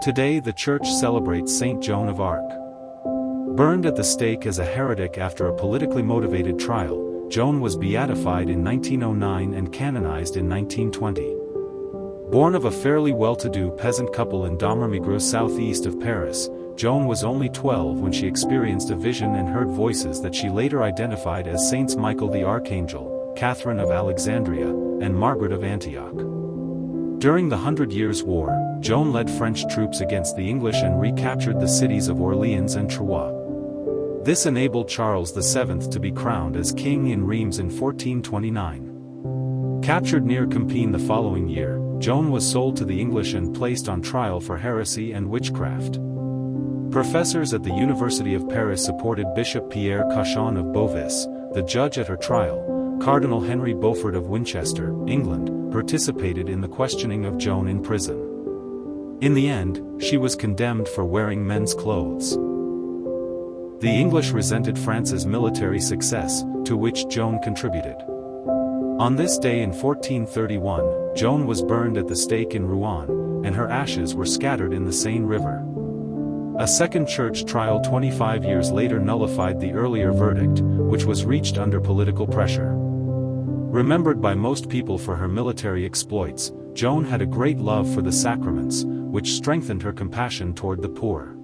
Today the church celebrates Saint Joan of Arc. Burned at the stake as a heretic after a politically motivated trial, Joan was beatified in 1909 and canonized in 1920. Born of a fairly well-to-do peasant couple in Domremy, southeast of Paris, Joan was only 12 when she experienced a vision and heard voices that she later identified as Saints Michael the Archangel, Catherine of Alexandria, and Margaret of Antioch. During the Hundred Years' War, Joan led French troops against the English and recaptured the cities of Orleans and Troyes. This enabled Charles VII to be crowned as king in Reims in 1429. Captured near Compiègne the following year, Joan was sold to the English and placed on trial for heresy and witchcraft. Professors at the University of Paris supported Bishop Pierre Cauchon of Beauvais, the judge at her trial. Cardinal Henry Beaufort of Winchester, England, participated in the questioning of Joan in prison. In the end, she was condemned for wearing men's clothes. The English resented France's military success, to which Joan contributed. On this day in 1431, Joan was burned at the stake in Rouen, and her ashes were scattered in the Seine River. A second church trial 25 years later nullified the earlier verdict, which was reached under political pressure. Remembered by most people for her military exploits, Joan had a great love for the sacraments, which strengthened her compassion toward the poor.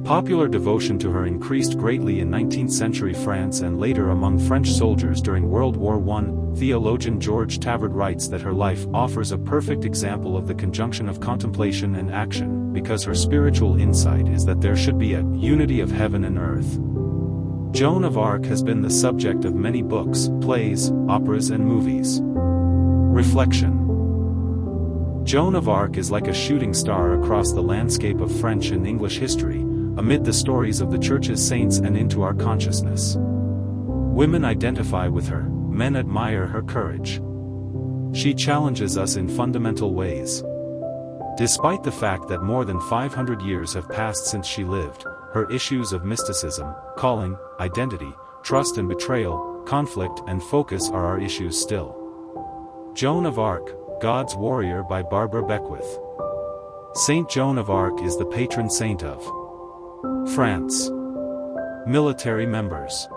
Popular devotion to her increased greatly in 19th-century France and later among French soldiers during World War I. Theologian George Tavard writes that her life offers a perfect example of the conjunction of contemplation and action, because her spiritual insight is that there should be a unity of heaven and earth. Joan of Arc has been the subject of many books, plays, operas and movies. Reflection. Joan of Arc is like a shooting star across the landscape of French and English history, amid the stories of the Church's saints and into our consciousness. Women identify with her, men admire her courage. She challenges us in fundamental ways. Despite the fact that more than 500 years have passed since she lived, her issues of mysticism, calling, identity, trust and betrayal, conflict and focus are our issues still. Joan of Arc, God's Warrior by Barbara Beckwith. Saint Joan of Arc is the patron saint of France. Military members.